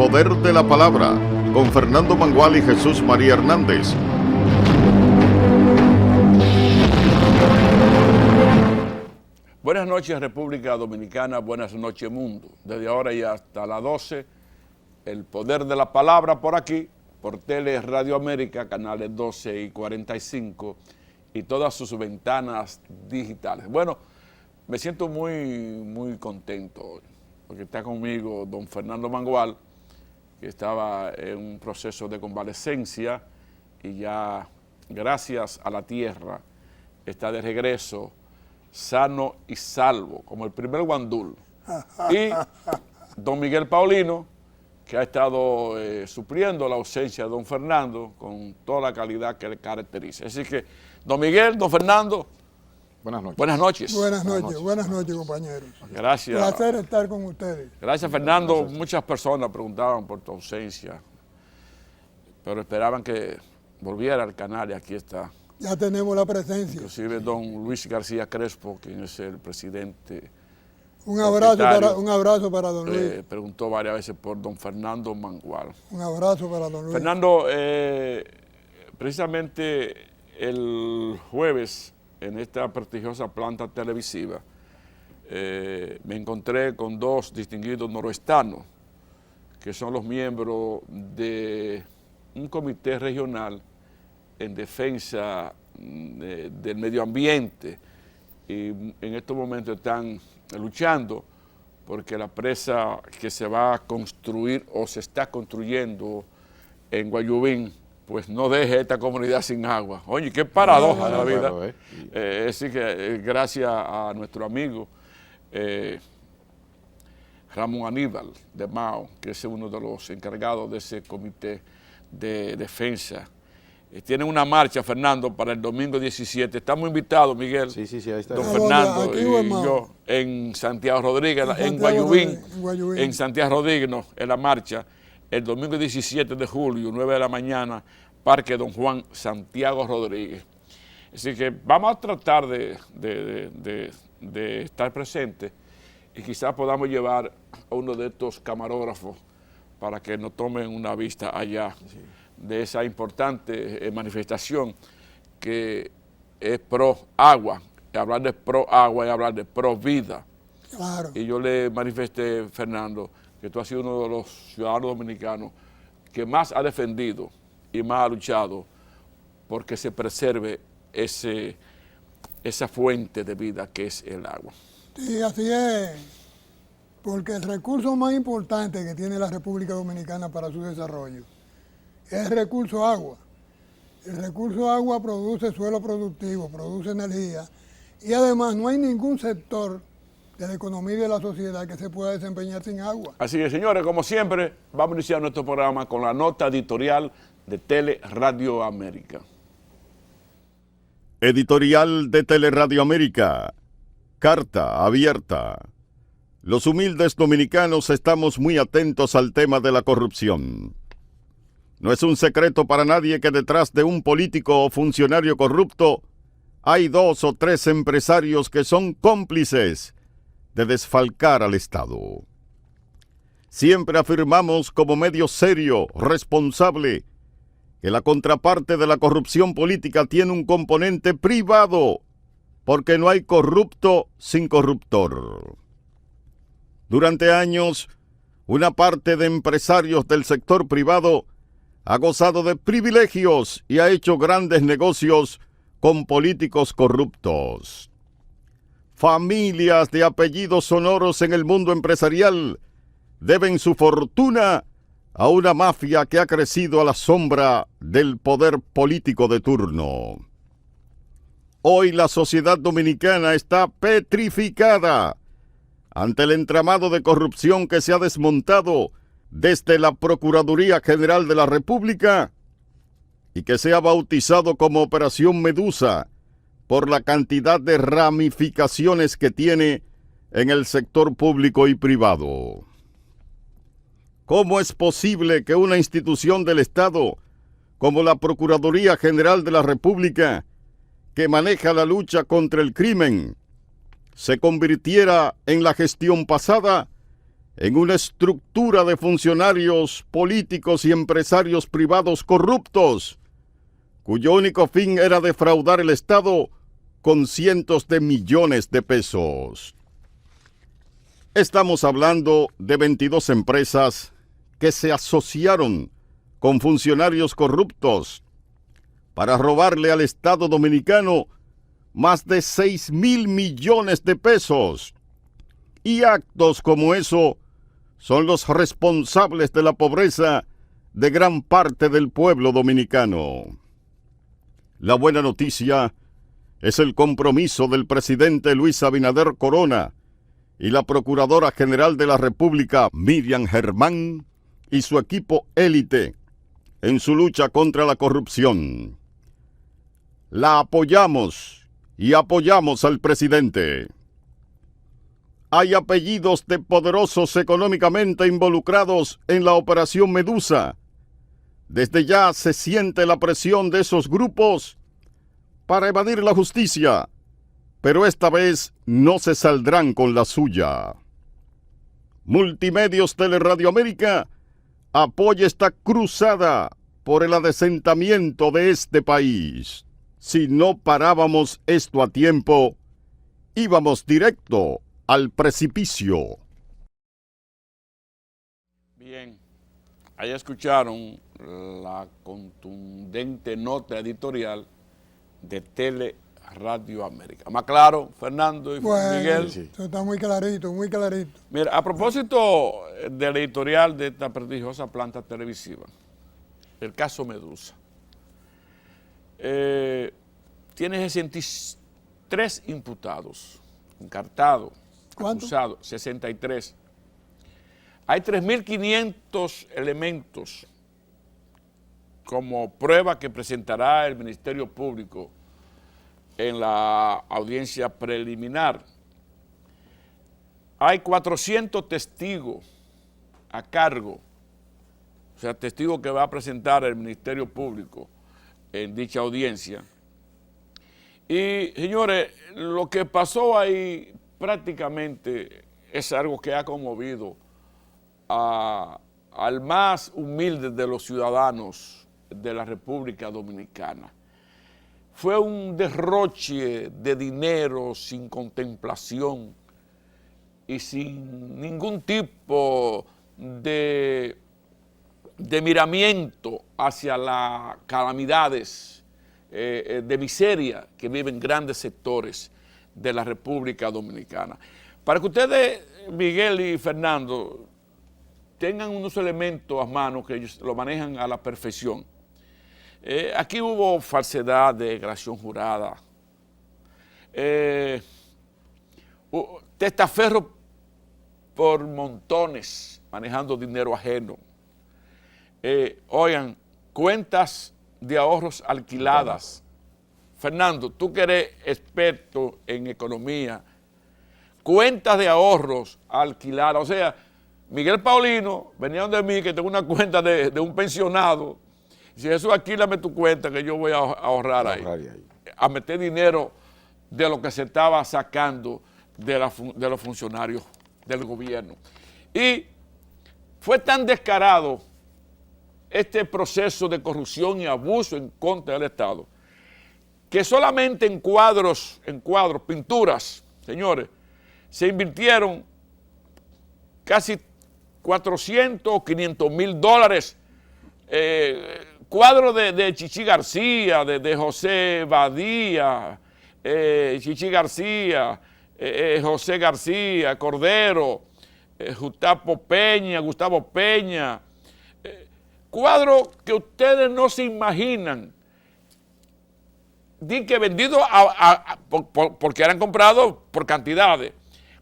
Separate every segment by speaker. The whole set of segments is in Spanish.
Speaker 1: Poder de la Palabra, con Fernando Mangual y Jesús María Hernández.
Speaker 2: Buenas noches, República Dominicana, buenas noches, mundo. Desde ahora y hasta las 12, el Poder de la Palabra por aquí, por Tele Radio América, canales 12 y 45 y todas sus ventanas digitales. Bueno, me siento muy contento hoy, porque está conmigo don Fernando Mangual, que estaba en un proceso de convalescencia y ya, gracias a la tierra, está de regreso, sano y salvo, como el primer guandul. Y don Miguel Paulino, que ha estado supliendo la ausencia de don Fernando con toda la calidad que le caracteriza. Así que, don Miguel, don Fernando,
Speaker 3: buenas noches.
Speaker 2: Buenas noches.
Speaker 4: Buenas noches, compañeros.
Speaker 2: Gracias.
Speaker 4: Placer estar con ustedes.
Speaker 2: Gracias, Fernando. Gracias. Muchas personas preguntaban por tu ausencia, pero esperaban que volviera al canal y aquí está.
Speaker 4: Ya tenemos la presencia.
Speaker 2: Inclusive don Luis García Crespo, quien es el presidente.
Speaker 4: Un abrazo para don Luis.
Speaker 2: Preguntó varias veces por don Fernando Mangual.
Speaker 4: Un abrazo para don Luis.
Speaker 2: Fernando, precisamente el jueves, en esta prestigiosa planta televisiva, me encontré con dos distinguidos noroestanos, que son los miembros de un comité regional en defensa del medio ambiente, y en estos momentos están luchando porque la presa que se va a construir o se está construyendo en Guayubín, pues no deje esta comunidad sin agua. Oye, qué paradoja de la vida. Así que gracias a nuestro amigo Ramón Aníbal de Mao, que es uno de los encargados de ese comité de defensa. Tienen una marcha, Fernando, para el domingo 17. Estamos invitados, Miguel,
Speaker 3: sí, ahí está.
Speaker 2: don Fernando y yo, en Santiago Rodríguez, en Guayubín, en Santiago Rodríguez, no, en la marcha, el domingo 17 de julio, 9 de la mañana, Parque Don Juan, Santiago Rodríguez. Así que vamos a tratar de estar presentes y quizás podamos llevar a uno de estos camarógrafos para que nos tomen una vista allá de esa importante manifestación que es pro agua. Y hablar de pro agua y hablar de pro vida.
Speaker 4: Claro.
Speaker 2: Y yo le manifesté, Fernando, que tú has sido uno de los ciudadanos dominicanos que más ha defendido y más ha luchado porque se preserve esa fuente de vida que es el agua.
Speaker 4: Sí, así es, porque el recurso más importante que tiene la República Dominicana para su desarrollo es el recurso agua. El recurso agua produce suelo productivo, produce energía, y además no hay ningún sector de la economía y de la sociedad que se pueda desempeñar sin agua.
Speaker 2: Así que, señores, como siempre, vamos a iniciar nuestro programa con la nota editorial de Tele Radio América.
Speaker 1: Editorial de Tele Radio América. Carta abierta. Los humildes dominicanos estamos muy atentos al tema de la corrupción. No es un secreto para nadie que detrás de un político o funcionario corrupto hay 2 o 3 empresarios que son cómplices de desfalcar al Estado. Siempre afirmamos como medio serio, responsable, que la contraparte de la corrupción política tiene un componente privado, porque no hay corrupto sin corruptor. Durante años, una parte de empresarios del sector privado ha gozado de privilegios y ha hecho grandes negocios con políticos corruptos. Familias de apellidos sonoros en el mundo empresarial deben su fortuna a una mafia que ha crecido a la sombra del poder político de turno. Hoy la sociedad dominicana está petrificada ante el entramado de corrupción que se ha desmontado desde la Procuraduría General de la República y que se ha bautizado como Operación Medusa por la cantidad de ramificaciones que tiene en el sector público y privado. ¿Cómo es posible que una institución del Estado como la Procuraduría General de la República, que maneja la lucha contra el crimen, se convirtiera en la gestión pasada en una estructura de funcionarios políticos y empresarios privados corruptos, cuyo único fin era defraudar el Estado con cientos de millones de pesos. Estamos hablando de 22 empresas que se asociaron con funcionarios corruptos para robarle al Estado dominicano más de 6,000 millones de pesos. Y actos como eso son los responsables de la pobreza de gran parte del pueblo dominicano. La buena noticia es el compromiso del presidente Luis Abinader Corona y la Procuradora General de la República, Miriam Germán, y su equipo élite en su lucha contra la corrupción. La apoyamos y apoyamos al presidente. Hay apellidos de poderosos económicamente involucrados en la Operación Medusa. Desde ya se siente la presión de esos grupos para evadir la justicia, pero esta vez no se saldrán con la suya. Multimedios Teleradio América apoya esta cruzada por el adesentamiento de este país. Si no parábamos esto a tiempo, íbamos directo al precipicio.
Speaker 2: Bien, ahí escucharon la contundente nota editorial de Teleradio América. Más claro, Fernando y Miguel.
Speaker 4: Sí. Eso está muy clarito, muy clarito.
Speaker 2: Mira, a propósito del editorial de esta prestigiosa planta televisiva, el caso Medusa, tiene 63 imputados, encartados, acusados, 63. Hay 3.500 elementos como prueba que presentará el Ministerio Público en la audiencia preliminar. Hay 400 testigos a cargo, o sea, testigos que va a presentar el Ministerio Público en dicha audiencia. Y, señores, lo que pasó ahí prácticamente es algo que ha conmovido al más humilde de los ciudadanos de la República Dominicana. Fue un derroche de dinero sin contemplación y sin ningún tipo de miramiento hacia las calamidades de miseria que viven grandes sectores de la República Dominicana. Para que ustedes, Miguel y Fernando, tengan unos elementos a mano que ellos lo manejan a la perfección. Aquí hubo falsedad de declaración jurada, testaferro por montones manejando dinero ajeno. Oigan, cuentas de ahorros alquiladas. Fernando, tú que eres experto en economía, cuentas de ahorros alquiladas. O sea, Miguel Paulino venía donde mí que tengo una cuenta de un pensionado. Si eso, alquílame tu cuenta que yo voy a ahorrar ahí. A meter dinero de lo que se estaba sacando de los funcionarios del gobierno. Y fue tan descarado este proceso de corrupción y abuso en contra del Estado, que solamente en cuadros, pinturas, señores, se invirtieron casi 400 o 500 mil dólares, cuadros de Chichi García, de José Badía, Chichi García, José García, Cordero, Gustavo Peña, cuadros que ustedes no se imaginan, di que vendidos porque eran comprados por cantidades,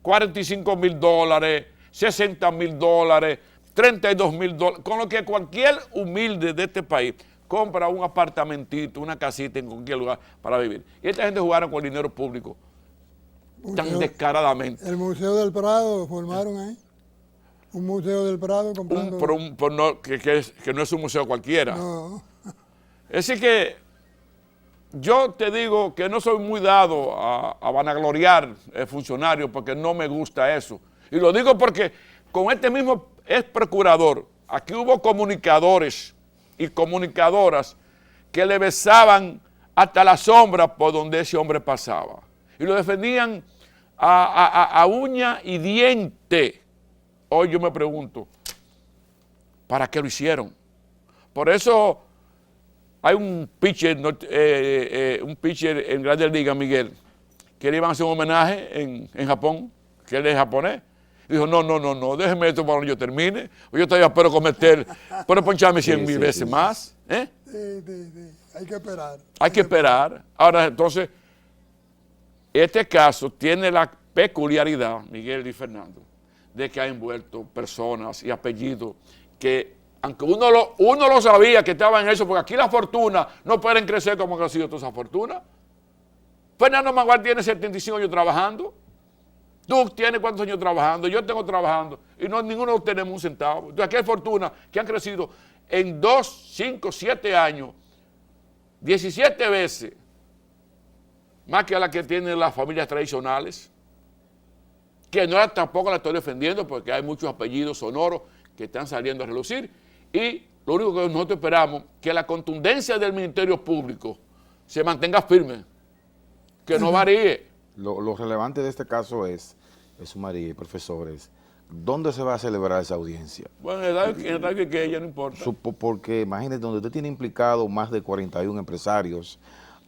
Speaker 2: 45 mil dólares, 60 mil dólares, 32 mil dólares, con lo que cualquier humilde de este país compra un apartamentito, una casita en cualquier lugar para vivir. Y esta gente jugaron con el dinero público tan descaradamente.
Speaker 4: El Museo del Prado formaron ahí. Un Museo del Prado comprando...
Speaker 2: Que no es un museo cualquiera.
Speaker 4: No.
Speaker 2: Es decir que yo te digo que no soy muy dado a vanagloriar funcionarios porque no me gusta eso. Y lo digo porque con este mismo ex procurador, aquí hubo comunicadores y comunicadoras que le besaban hasta la sombra por donde ese hombre pasaba. Y lo defendían a uña y diente. Hoy yo me pregunto, ¿para qué lo hicieron? Por eso hay un pitcher en Grandes Ligas, Miguel, que le iban a hacer un homenaje en Japón, que él es japonés. Dijo, no, déjeme esto para que yo termine. O yo todavía espero puedo poncharme 100,000 veces más.
Speaker 4: Sí. Hay que esperar.
Speaker 2: Hay que esperar. Ahora, entonces, este caso tiene la peculiaridad, Miguel y Fernando, de que ha envuelto personas y apellidos que, aunque uno lo sabía que estaba en eso, porque aquí las fortunas no pueden crecer como han crecido todas esas fortunas. Fernando Maguar tiene 75 años trabajando. Tú tienes cuántos años trabajando, yo tengo trabajando, y ninguno tenemos un centavo. Entonces aquí hay fortunas que han crecido en 2, 5, 7 años, 17 veces, más que a la que tienen las familias tradicionales, que tampoco la estoy defendiendo porque hay muchos apellidos sonoros que están saliendo a relucir, y lo único que nosotros esperamos es que la contundencia del Ministerio Público se mantenga firme, que no varíe.
Speaker 3: Lo relevante de este caso es, Jesús María y profesores, ¿dónde se va a celebrar esa audiencia?
Speaker 2: Bueno, en el que ella no importa.
Speaker 3: Porque imagínate, donde usted tiene implicado más de 41 empresarios,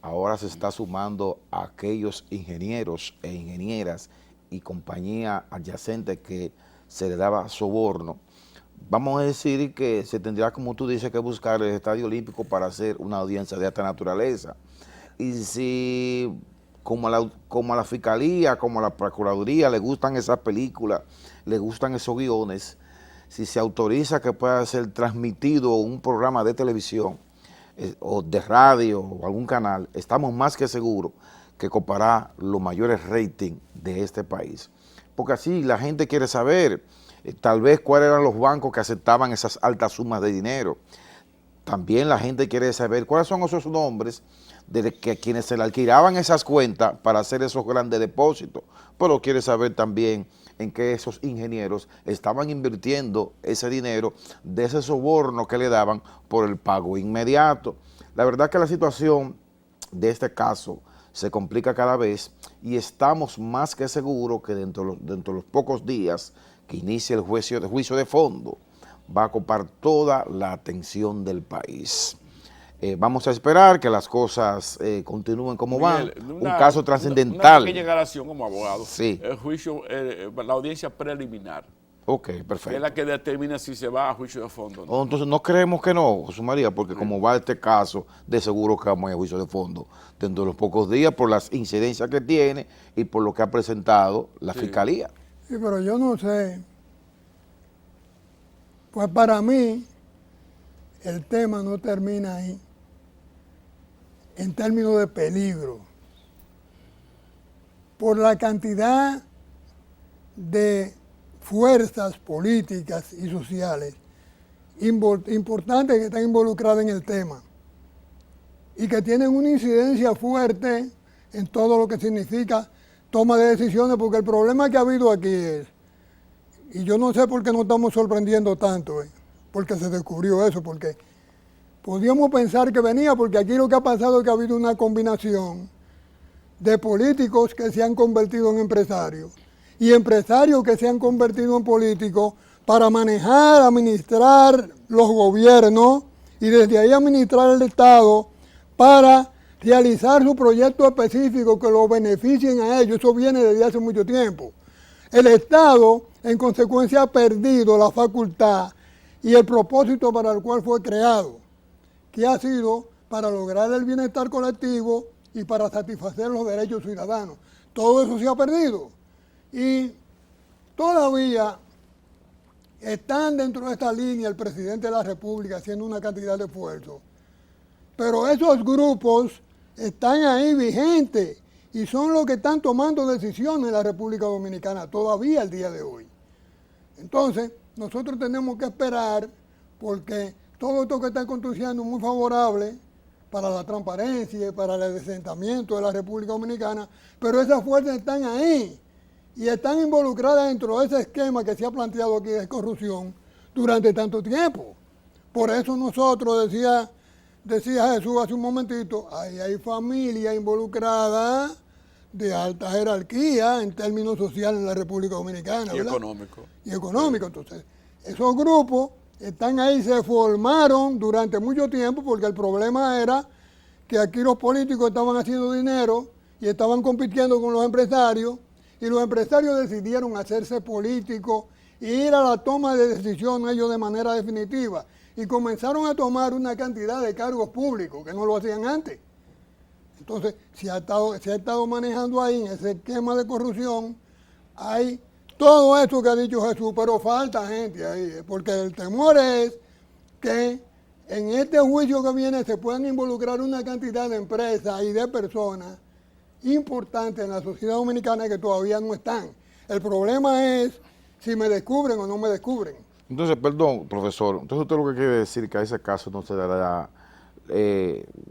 Speaker 3: ahora se está sumando a aquellos ingenieros e ingenieras y compañía adyacente que se le daba soborno. Vamos a decir que se tendrá, como tú dices, que buscar el Estadio Olímpico para hacer una audiencia de esta naturaleza. Y si como a la Fiscalía, como a la Procuraduría le gustan esas películas, le gustan esos guiones, si se autoriza que pueda ser transmitido un programa de televisión o de radio o algún canal, estamos más que seguros que copará los mayores ratings de este país. Porque así la gente quiere saber tal vez cuáles eran los bancos que aceptaban esas altas sumas de dinero. También la gente quiere saber cuáles son esos nombres de que quienes se le alquilaban esas cuentas para hacer esos grandes depósitos, pero quiere saber también en qué esos ingenieros estaban invirtiendo ese dinero de ese soborno que le daban por el pago inmediato. La verdad que la situación de este caso se complica cada vez y estamos más que seguros que dentro de los pocos días que inicie el juicio de fondo va a copar toda la atención del país. Vamos a esperar que las cosas continúen como van. Un caso trascendental.
Speaker 2: Una pequeña aclaración como abogado.
Speaker 3: Sí.
Speaker 2: El juicio, la audiencia preliminar.
Speaker 3: Ok, perfecto.
Speaker 2: Que es la que determina si se va a juicio de fondo. ¿No?
Speaker 3: Entonces no creemos que no, José María, porque como va este caso, de seguro que vamos a juicio de fondo dentro de los pocos días por las incidencias que tiene y por lo que ha presentado la Fiscalía.
Speaker 4: Sí, pero yo no sé. Pues para mí, el tema no termina ahí, en términos de peligro, por la cantidad de fuerzas políticas y sociales importantes que están involucradas en el tema y que tienen una incidencia fuerte en todo lo que significa toma de decisiones, porque el problema que ha habido aquí es, y yo no sé por qué nos estamos sorprendiendo tanto, porque se descubrió eso, porque podíamos pensar que venía, porque aquí lo que ha pasado es que ha habido una combinación de políticos que se han convertido en empresarios y empresarios que se han convertido en políticos para manejar, administrar los gobiernos y desde ahí administrar el Estado para realizar su proyecto específico que los beneficien a ellos. Eso viene desde hace mucho tiempo. El Estado, en consecuencia, ha perdido la facultad y el propósito para el cual fue creado, que ha sido para lograr el bienestar colectivo y para satisfacer los derechos ciudadanos. Todo eso se ha perdido. Y todavía están dentro de esta línea el presidente de la República haciendo una cantidad de esfuerzos. Pero esos grupos están ahí vigentes y son los que están tomando decisiones en la República Dominicana todavía al día de hoy. Entonces, nosotros tenemos que esperar porque todo esto que está aconteciendo es muy favorable para la transparencia y para el desentamiento de la República Dominicana, pero esas fuerzas están ahí y están involucradas dentro de ese esquema que se ha planteado aquí de corrupción durante tanto tiempo. Por eso nosotros, decía Jesús hace un momentito, ahí hay familias involucradas de alta jerarquía en términos sociales en la República Dominicana.
Speaker 2: Y
Speaker 4: ¿verdad?
Speaker 2: económico.
Speaker 4: Y económico. Entonces, esos grupos están ahí, se formaron durante mucho tiempo porque el problema era que aquí los políticos estaban haciendo dinero y estaban compitiendo con los empresarios, y los empresarios decidieron hacerse políticos y ir a la toma de decisiones ellos de manera definitiva, y comenzaron a tomar una cantidad de cargos públicos que no lo hacían antes. Entonces, se ha estado manejando ahí en ese esquema de corrupción, hay todo eso que ha dicho Jesús, pero falta gente ahí, porque el temor es que en este juicio que viene se puedan involucrar una cantidad de empresas y de personas importantes en la sociedad dominicana que todavía no están. El problema es si me descubren o no me descubren.
Speaker 3: Entonces, perdón, profesor, entonces usted lo que quiere decir que a ese caso no se dará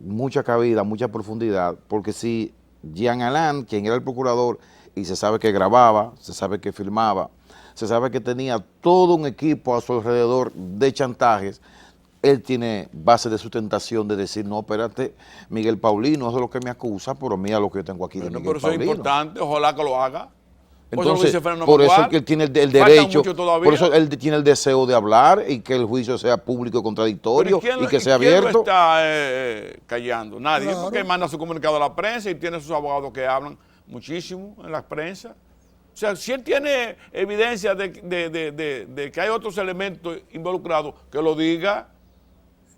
Speaker 3: mucha cabida, mucha profundidad, porque si Jean Alain, quien era el procurador, y se sabe que grababa, se sabe que filmaba, se sabe que tenía todo un equipo a su alrededor de chantajes, él tiene base de sustentación de decir, no, espérate, Miguel Paulino es de lo que me acusa, pero mira lo que yo tengo aquí de
Speaker 2: Bueno,
Speaker 3: Miguel
Speaker 2: pero eso es
Speaker 3: Paulino.
Speaker 2: importante, ojalá que lo haga.
Speaker 3: Entonces,
Speaker 2: Fernando
Speaker 3: por eso
Speaker 2: Mengual.
Speaker 3: es que él tiene el
Speaker 2: Falta
Speaker 3: derecho,
Speaker 2: mucho todavía.
Speaker 3: por eso él tiene el deseo de hablar y que el juicio sea público y contradictorio y que sea
Speaker 2: ¿Quién
Speaker 3: abierto.
Speaker 2: lo está callando? Nadie,
Speaker 4: Claro.
Speaker 2: porque manda su comunicado a la prensa y tiene sus abogados que hablan muchísimo en la prensa. O sea, si él tiene evidencia de que hay otros elementos involucrados, que lo diga.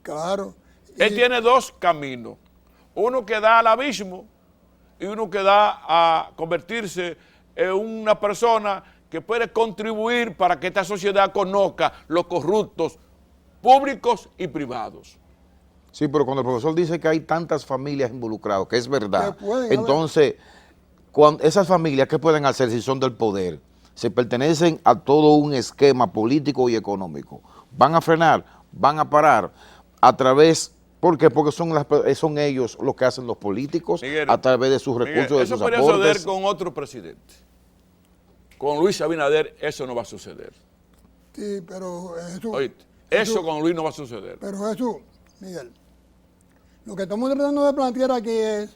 Speaker 4: Claro.
Speaker 2: Él tiene dos caminos, uno que da al abismo y uno que da a convertirse en una persona que puede contribuir para que esta sociedad conozca los corruptos públicos y privados.
Speaker 3: Sí, pero cuando el profesor dice que hay tantas familias involucradas, que es verdad,
Speaker 4: Que pueden haber.
Speaker 3: entonces, esas familias, ¿qué pueden hacer si son del poder? Si pertenecen a todo un esquema político y económico. ¿Van a frenar? ¿Van a parar? ¿A través? ¿Por qué? Porque son ellos los que hacen los políticos,
Speaker 2: Miguel,
Speaker 3: a través de sus recursos, de
Speaker 2: eso
Speaker 3: sus
Speaker 2: podría
Speaker 3: aportes.
Speaker 2: suceder con otro presidente. Con Luis Abinader eso no va a suceder.
Speaker 4: Sí, pero Jesús.
Speaker 2: Oíste,
Speaker 4: Jesús,
Speaker 2: eso con Luis no va a suceder.
Speaker 4: Pero Jesús, Miguel, lo que estamos tratando de plantear aquí es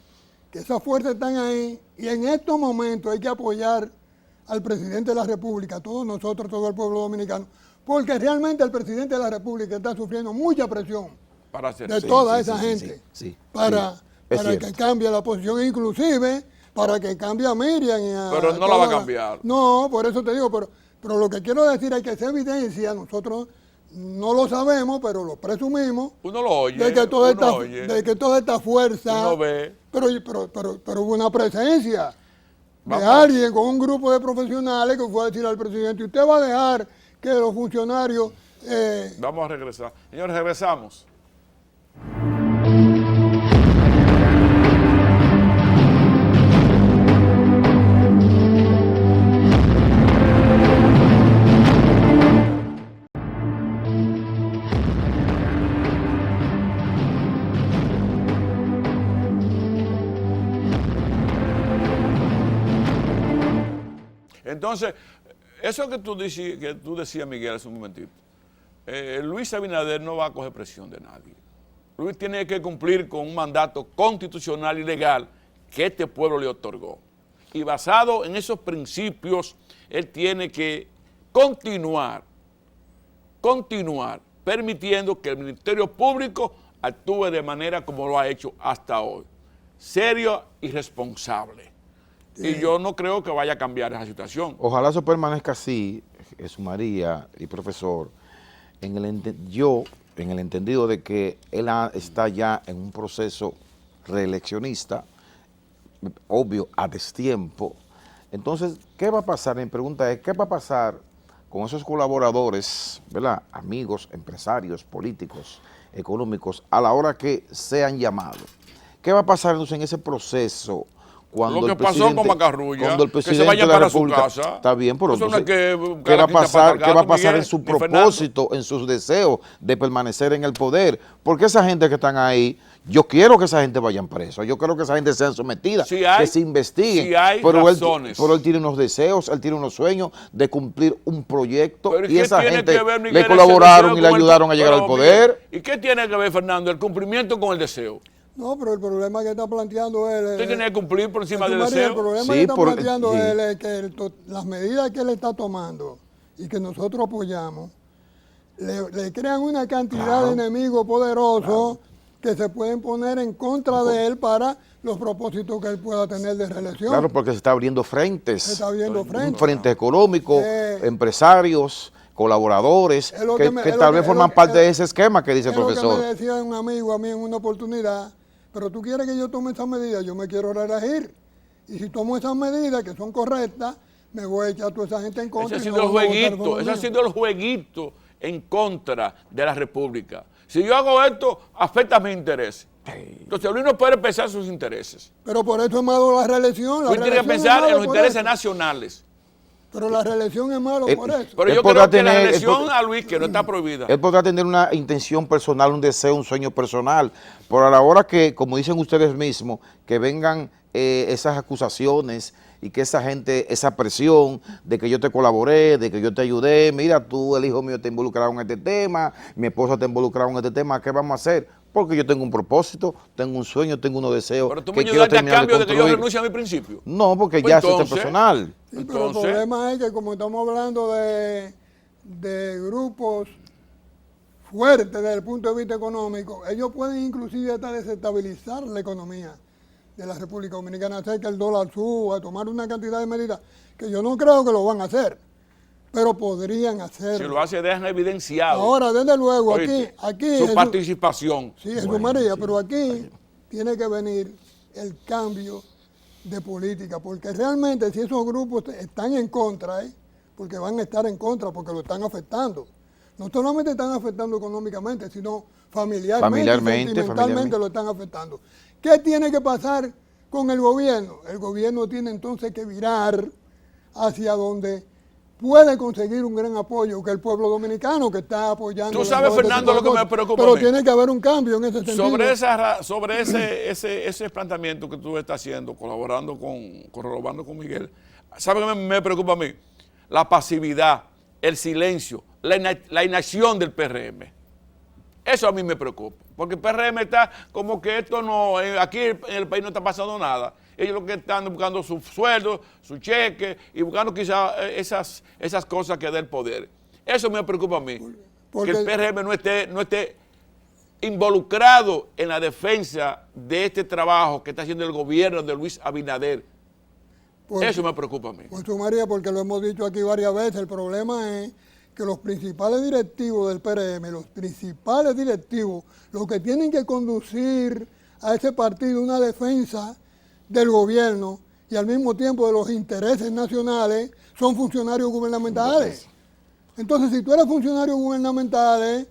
Speaker 4: que esas fuerzas están ahí y en estos momentos hay que apoyar al presidente de la República, todos nosotros, todo el pueblo dominicano, porque realmente el presidente de la República está sufriendo mucha presión
Speaker 2: Para hacer
Speaker 4: de
Speaker 2: eso.
Speaker 4: toda
Speaker 3: sí,
Speaker 4: esa
Speaker 3: sí,
Speaker 4: gente
Speaker 3: sí,
Speaker 4: para
Speaker 3: es
Speaker 4: que
Speaker 3: cierto.
Speaker 4: cambie la posición, inclusive para que cambie a Miriam. Y a
Speaker 2: Pero no la va a
Speaker 4: toda
Speaker 2: cambiar.
Speaker 4: No, por eso te digo, pero lo que quiero decir es que esa evidencia nosotros no lo sabemos, pero lo presumimos.
Speaker 2: Uno lo oye,
Speaker 4: De que toda
Speaker 2: uno oye.
Speaker 4: esta fuerza,
Speaker 2: Uno ve.
Speaker 4: pero hubo una presencia
Speaker 2: Vamos.
Speaker 4: de alguien con un grupo de profesionales que fue a decir al presidente, usted va a dejar que los funcionarios...
Speaker 2: Vamos a regresar. Señores, regresamos. Entonces, eso que tú decías, Miguel, hace un momentito, Luis Abinader no va a coger presión de nadie. Luis tiene que cumplir con un mandato constitucional y legal que este pueblo le otorgó. Y basado en esos principios, él tiene que continuar permitiendo que el Ministerio Público actúe de manera como lo ha hecho hasta hoy, serio y responsable. Y yo no creo que vaya a cambiar esa situación.
Speaker 3: Ojalá eso permanezca así, Jesús María y profesor, en el entendido de que él está ya en un proceso reeleccionista, obvio, a destiempo. Entonces, ¿qué va a pasar? Mi pregunta es, ¿qué va a pasar con esos colaboradores, ¿verdad? Amigos, empresarios, políticos, económicos, a la hora que sean llamados? ¿Qué va a pasar entonces en ese proceso cuando
Speaker 2: lo que
Speaker 3: el
Speaker 2: pasó
Speaker 3: presidente,
Speaker 2: con Macarrulla,
Speaker 3: cuando el
Speaker 2: que se
Speaker 3: presidente
Speaker 2: vayan
Speaker 3: de la
Speaker 2: para su
Speaker 3: República,
Speaker 2: casa.
Speaker 3: está bien, pero
Speaker 2: Eso no
Speaker 3: entonces,
Speaker 2: es que
Speaker 3: ¿qué va a
Speaker 2: cada quien
Speaker 3: pasar?
Speaker 2: está
Speaker 3: ¿Qué va a
Speaker 2: para el
Speaker 3: pasar
Speaker 2: gato,
Speaker 3: en su
Speaker 2: Miguel, ni Fernando?
Speaker 3: propósito, en sus deseos de permanecer en el poder? Porque esa gente que están ahí, yo quiero que esa gente vayan presos, yo quiero que esa gente sean sometida,
Speaker 2: Sí hay-
Speaker 3: que se investiguen,
Speaker 2: sí hay
Speaker 3: pero
Speaker 2: razones.
Speaker 3: pero él tiene unos deseos, él tiene unos sueños de cumplir un proyecto
Speaker 2: Pero
Speaker 3: y
Speaker 2: qué
Speaker 3: esa
Speaker 2: tiene
Speaker 3: gente
Speaker 2: que ver, Miguel,
Speaker 3: le
Speaker 2: ese
Speaker 3: colaboraron
Speaker 2: deseo
Speaker 3: y le
Speaker 2: con el-
Speaker 3: ayudaron a llegar
Speaker 2: pero,
Speaker 3: al poder.
Speaker 2: Miguel, ¿y qué tiene que ver, Fernando, el cumplimiento con el deseo?
Speaker 4: No, pero el problema que está planteando él
Speaker 2: Usted tiene que cumplir por encima del
Speaker 4: María, el
Speaker 2: deseo.
Speaker 4: problema
Speaker 3: Sí,
Speaker 4: que está
Speaker 3: por-
Speaker 4: planteando
Speaker 3: sí.
Speaker 4: él es que las medidas que él está tomando y que nosotros apoyamos le crean una cantidad de enemigos poderosos que se pueden poner en contra de él para los propósitos que él pueda tener de reelección.
Speaker 3: Claro, porque se está abriendo frentes.
Speaker 4: Se está abriendo
Speaker 3: Un
Speaker 4: frentes.
Speaker 3: frente económico, empresarios, colaboradores,
Speaker 4: Es lo
Speaker 3: que,
Speaker 4: que me-
Speaker 3: que
Speaker 4: es lo
Speaker 3: tal
Speaker 4: que-
Speaker 3: vez
Speaker 4: es
Speaker 3: forman
Speaker 4: lo que-
Speaker 3: parte de ese esquema que dice el
Speaker 4: Es lo que
Speaker 3: profesor.
Speaker 4: me decía un amigo a mí en una oportunidad, pero tú quieres que yo tome esas medidas, yo me quiero reelegir. Y si tomo esas medidas que son correctas, me voy a echar a toda esa gente en contra.
Speaker 2: Ese ha
Speaker 4: y
Speaker 2: sido el
Speaker 4: no van a votar a
Speaker 2: jueguito,
Speaker 4: favor
Speaker 2: ese ha
Speaker 4: mío.
Speaker 2: sido el jueguito en contra de la República. Si yo hago esto, afecta a mis intereses. Entonces Luis no puede pensar sus intereses.
Speaker 4: Pero por eso es malo la reelección. La
Speaker 2: Luis tiene que
Speaker 4: reelección es
Speaker 2: pensar en
Speaker 4: malo
Speaker 2: los
Speaker 4: por
Speaker 2: intereses
Speaker 4: eso.
Speaker 2: nacionales.
Speaker 4: Pero la reelección es malo por eso.
Speaker 2: Pero
Speaker 3: Él
Speaker 2: yo
Speaker 3: podrá
Speaker 2: creo que la
Speaker 3: tener- él
Speaker 2: elección
Speaker 3: pod-
Speaker 2: a Luis, que no está prohibida.
Speaker 3: Él podrá tener una intención personal, un deseo, un sueño personal, pero a la hora que, como dicen ustedes mismos, que vengan esas acusaciones y que esa gente, esa presión de que yo te colaboré, de que yo te ayudé, mira, tú, el hijo mío está involucrado en este tema, mi esposa está involucrada en este tema, ¿qué vamos a hacer? Porque yo tengo un propósito, tengo un sueño, tengo unos deseos
Speaker 2: Pero tú
Speaker 3: que
Speaker 2: me
Speaker 3: quiero
Speaker 2: ayudaste a
Speaker 3: terminar
Speaker 2: cambio de que yo
Speaker 3: construir.
Speaker 2: renuncie a mi principio.
Speaker 3: No, porque
Speaker 2: Pues
Speaker 3: ya eso es
Speaker 2: entonces-
Speaker 3: personal.
Speaker 4: Sí, pero el
Speaker 2: Entonces-
Speaker 4: problema es que como estamos hablando de grupos fuertes desde el punto de vista económico, ellos pueden inclusive hasta desestabilizar la economía de la República Dominicana, hacer que el dólar suba, tomar una cantidad de medidas que yo no creo que lo van a hacer, pero podrían
Speaker 2: Si
Speaker 4: hacerlo.
Speaker 2: lo hace, dejan evidenciado.
Speaker 4: Ahora, desde luego,
Speaker 2: Oíste,
Speaker 4: aquí
Speaker 2: su
Speaker 4: Jesús-
Speaker 2: participación.
Speaker 4: Sí, Jesús María, pero aquí tiene que venir el cambio de política, porque realmente si esos grupos están en contra, porque van a estar en contra, porque lo están afectando. No solamente están afectando económicamente, sino familiarmente, sentimentalmente lo están afectando. ¿Qué tiene que pasar con el gobierno? El gobierno tiene entonces que virar hacia donde puede conseguir un gran apoyo, que el pueblo dominicano que está apoyando.
Speaker 2: Tú sabes, Fernando, lo que me preocupa a
Speaker 4: Pero
Speaker 2: mí.
Speaker 4: tiene que haber un cambio en ese sentido.
Speaker 2: Sobre ese planteamiento que tú estás haciendo, corroborando con Miguel, ¿sabes qué me preocupa a mí? La pasividad, el silencio, la inacción del PRM. Eso a mí me preocupa, porque el PRM está como que esto no, aquí en el país no está pasando nada. Ellos lo que están buscando su sueldo, su cheque y buscando quizás esas cosas que da el poder. Eso me preocupa a mí,
Speaker 4: Porque-
Speaker 2: que el PRM no esté involucrado en la defensa de este trabajo que está haciendo el gobierno de Luis Abinader.
Speaker 4: Porque-
Speaker 2: Eso me preocupa a mí.
Speaker 4: Pues tú, María, porque lo hemos dicho aquí varias veces, el problema es que los principales directivos del PRM, los principales directivos, los que tienen que conducir a ese partido una defensa del gobierno y al mismo tiempo de los intereses nacionales, son funcionarios gubernamentales. Entonces, si tú eres funcionario gubernamental,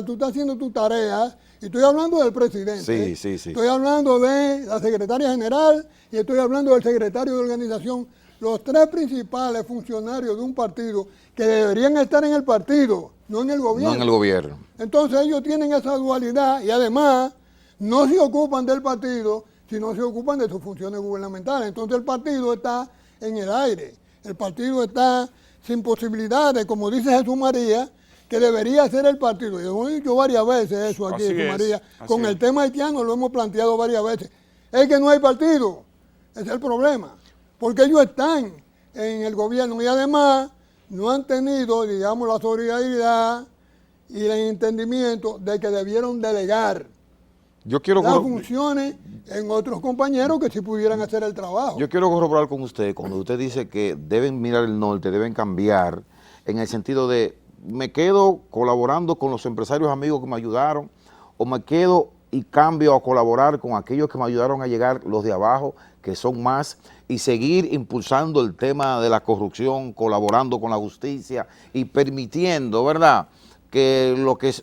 Speaker 4: tú estás haciendo tus tareas, y estoy hablando del presidente,
Speaker 3: Sí.
Speaker 4: estoy hablando de la secretaria general y estoy hablando del secretario de organización, los tres principales funcionarios de un partido que deberían estar en el partido, no en el gobierno.
Speaker 3: No en el gobierno.
Speaker 4: Entonces ellos tienen esa dualidad y además no se ocupan del partido, sino se ocupan de sus funciones gubernamentales. Entonces el partido está en el aire, el partido está sin posibilidades, como dice Jesús María, que debería ser el partido. Yo he dicho varias veces eso aquí,
Speaker 2: Así
Speaker 4: Jesús
Speaker 2: es,
Speaker 4: María.
Speaker 2: así
Speaker 4: Con
Speaker 2: es.
Speaker 4: el tema haitiano lo hemos planteado varias veces. Es que no hay partido, ese es el problema, porque ellos están en el gobierno y además no han tenido, digamos, la solidaridad y el entendimiento de que debieron delegar
Speaker 3: Yo quiero
Speaker 4: las
Speaker 3: corro-
Speaker 4: funciones en otros compañeros que sí pudieran hacer el trabajo.
Speaker 3: Yo quiero corroborar con usted, cuando usted dice que deben mirar el norte, deben cambiar, en el sentido de, me quedo colaborando con los empresarios amigos que me ayudaron, o me quedo y cambio a colaborar con aquellos que me ayudaron a llegar, los de abajo, que son más, y seguir impulsando el tema de la corrupción, colaborando con la justicia y permitiendo, ¿verdad?, que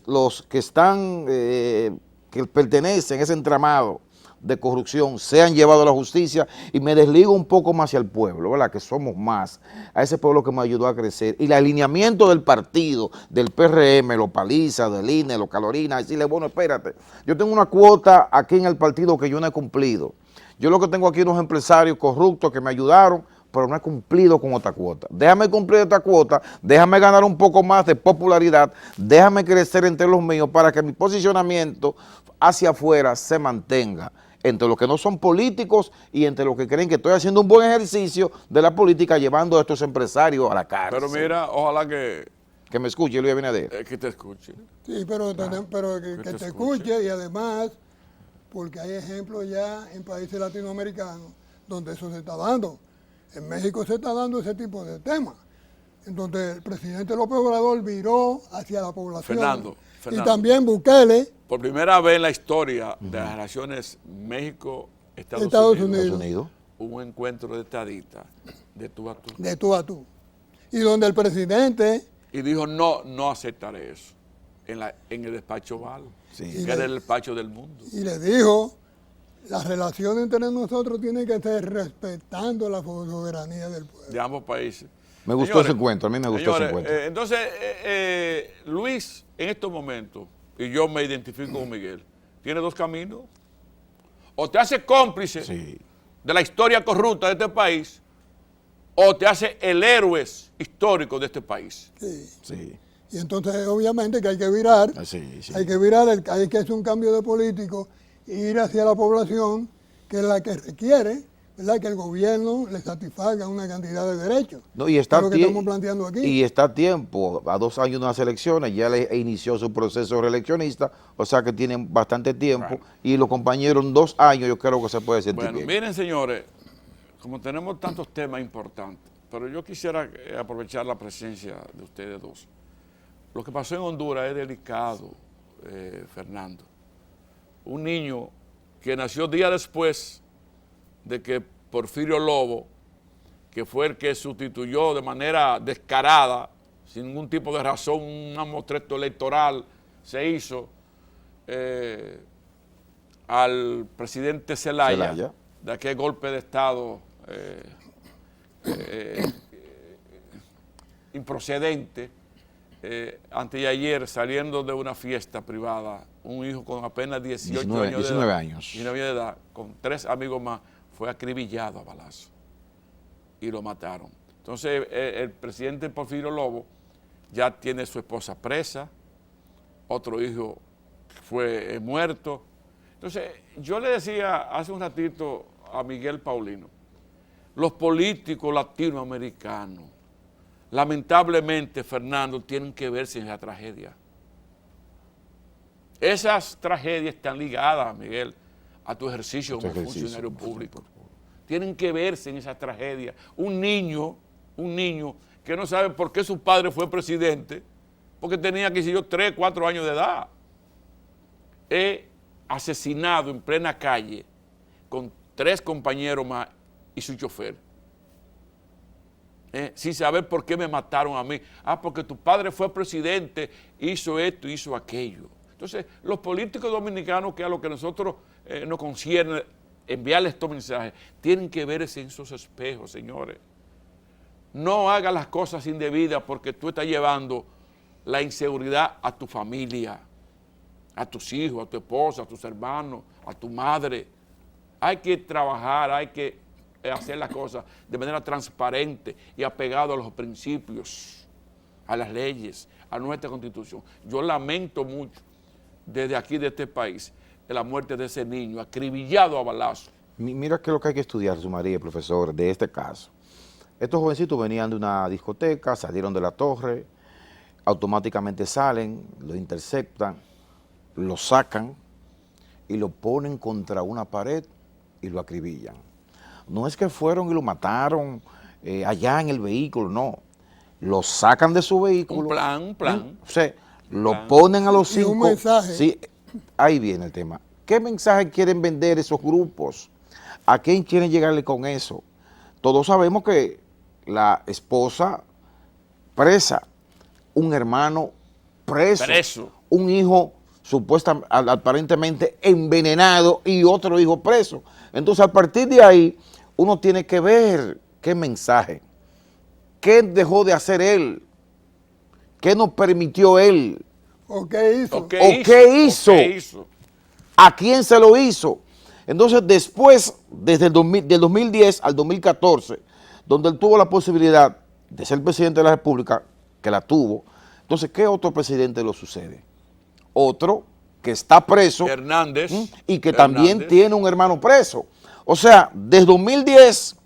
Speaker 3: los que están, que pertenecen a ese entramado de corrupción sean llevados a la justicia y me desligo un poco más hacia el pueblo, ¿verdad? Que somos más, a ese pueblo que me ayudó a crecer. Y el alineamiento del partido, del PRM, los palizas, del INE, los calorinas, decirle, bueno, espérate, yo tengo una cuota aquí en el partido que yo no he cumplido. Yo lo que tengo aquí unos empresarios corruptos que me ayudaron, pero no he cumplido con otra cuota. Déjame cumplir esta cuota, déjame ganar un poco más de popularidad, déjame crecer entre los míos para que mi posicionamiento hacia afuera se mantenga entre los que no son políticos y entre los que creen que estoy haciendo un buen ejercicio de la política llevando a estos empresarios a la cárcel.
Speaker 2: Pero mira, ojalá que
Speaker 3: me escuche Luis Abinader.
Speaker 2: que te escuche.
Speaker 4: Sí, pero que te escuche y además, porque hay ejemplos ya en países latinoamericanos donde eso se está dando. En México se está dando ese tipo de temas. Entonces el presidente López Obrador viró hacia la población.
Speaker 2: Fernando.
Speaker 4: Y también Bukele.
Speaker 2: Por primera vez en la historia de las relaciones México-Estados
Speaker 3: Unidos,
Speaker 2: hubo un encuentro de estadistas de tú a tú.
Speaker 4: De tú a tú. Y donde el presidente...
Speaker 2: Y dijo, no aceptaré eso en el despacho Oval, que era el despacho del mundo.
Speaker 4: Y le dijo, las relaciones entre nosotros tienen que ser respetando la soberanía del pueblo.
Speaker 2: De ambos países.
Speaker 3: Me gustó ese encuentro, a mí me gustó ese encuentro.
Speaker 2: Entonces, Luis, en estos momentos, y yo me identifico con Miguel, tiene dos caminos. O te hace cómplice de la historia corrupta de este país, o te hace el héroe histórico de este país.
Speaker 4: Sí. Y entonces, obviamente, que hay que virar, hay que virar, hay que hacer un cambio de político, e ir hacia la población, que es la que requiere, ¿verdad?, que el gobierno le satisfaga una cantidad de derechos.
Speaker 3: No, y está
Speaker 4: es lo que estamos planteando aquí.
Speaker 3: Y está a tiempo, a 2 años de unas elecciones, ya le inició su proceso reeleccionista, o sea que tienen bastante tiempo, y los compañeros en 2 años yo creo que se puede sentir bien.
Speaker 2: Miren, señores, como tenemos tantos temas importantes, pero yo quisiera aprovechar la presencia de ustedes dos. Lo que pasó en Honduras es delicado, Fernando. Un niño que nació días después de que Porfirio Lobo, que fue el que sustituyó de manera descarada, sin ningún tipo de razón, un amostreto electoral se hizo al presidente Zelaya, de aquel golpe de Estado improcedente. Antes de ayer, saliendo de una fiesta privada, un hijo con apenas 19 años de edad, con 3 amigos más, fue acribillado a balazo y lo mataron. Entonces, el presidente Porfirio Lobo ya tiene su esposa presa, otro hijo fue muerto. Entonces, yo le decía hace un ratito a Miguel Paulino, los políticos latinoamericanos, lamentablemente, Fernando, tienen que verse en esa tragedia. Esas tragedias están ligadas, Miguel, a tu ejercicio como funcionario público. Tienen que verse en esa tragedia. Un niño que no sabe por qué su padre fue presidente, porque tenía, qué sé yo, 3, 4 años de edad. Asesinado en plena calle con 3 compañeros más y su chofer. Sin saber por qué me mataron a mí. Porque tu padre fue presidente, hizo esto, hizo aquello. Entonces, los políticos dominicanos, que es a lo que nosotros nos concierne enviarles estos mensajes, tienen que verse en esos espejos, señores. No hagas las cosas indebidas porque tú estás llevando la inseguridad a tu familia, a tus hijos, a tu esposa, a tus hermanos, a tu madre. Hay que trabajar, hay que hacer las cosas de manera transparente y apegado a los principios, a las leyes, a nuestra Constitución. Yo lamento mucho desde aquí, de este país, la muerte de ese niño acribillado a balazos.
Speaker 3: Mira qué es lo que hay que estudiar, su María, profesor, de este caso. Estos jovencitos venían de una discoteca, salieron de la torre, automáticamente salen, lo interceptan, lo sacan y lo ponen contra una pared y lo acribillan. No es que fueron y lo mataron allá en el vehículo, no. Lo sacan de su vehículo.
Speaker 2: Un plan.
Speaker 3: O sea, lo ponen a los 5.
Speaker 4: Un mensaje.
Speaker 3: Sí, ahí viene el tema. ¿Qué mensaje quieren vender esos grupos? ¿A quién quieren llegarle con eso? Todos sabemos que la esposa presa, un hermano preso, un hijo aparentemente envenenado y otro hijo preso. Entonces, a partir de ahí, uno tiene que ver qué mensaje, qué dejó de hacer él, qué nos permitió él,
Speaker 4: ¿O qué hizo?
Speaker 2: ¿O qué hizo?
Speaker 3: a quién se lo hizo. Entonces, después, desde del 2010 al 2014, donde él tuvo la posibilidad de ser presidente de la República, que la tuvo, entonces, ¿qué otro presidente lo sucede? Otro que está preso
Speaker 2: Hernández.
Speaker 3: y que también tiene un hermano preso. O sea, desde 2010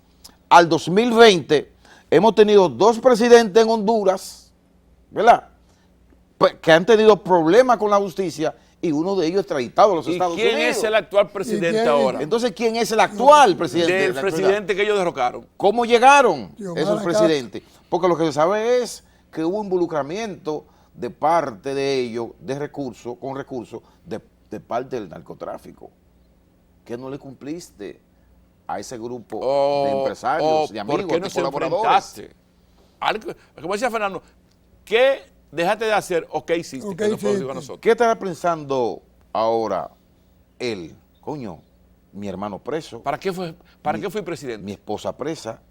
Speaker 3: al 2020 hemos tenido 2 presidentes en Honduras, ¿verdad?, pues, que han tenido problemas con la justicia y uno de ellos extraditado a los
Speaker 2: ¿Y
Speaker 3: Estados
Speaker 2: quién
Speaker 3: Unidos.
Speaker 2: es el actual presidente
Speaker 4: quién?
Speaker 2: ahora?
Speaker 3: Entonces, ¿quién es el actual presidente?
Speaker 2: Del
Speaker 3: de la actualidad?
Speaker 2: presidente que ellos derrocaron.
Speaker 3: ¿Cómo llegaron
Speaker 4: Xiomara
Speaker 3: esos
Speaker 4: Castro.
Speaker 3: presidentes? Porque lo que se sabe es que hubo involucramiento de parte de ellos de recursos, con recursos de parte del narcotráfico. Que no le cumpliste a ese grupo de empresarios, de amigos,
Speaker 2: ¿por qué no
Speaker 3: de
Speaker 2: se
Speaker 3: colaboradores?
Speaker 2: enfrentaste? Como decía Fernando, ¿qué dejaste de hacer o qué hiciste?
Speaker 4: ¿O qué
Speaker 2: que no puedo decir
Speaker 4: hiciste?
Speaker 2: a nosotros.
Speaker 3: ¿Qué estará pensando ahora él? Coño, mi hermano preso,
Speaker 2: ¿Para qué fui presidente?
Speaker 3: mi esposa presa,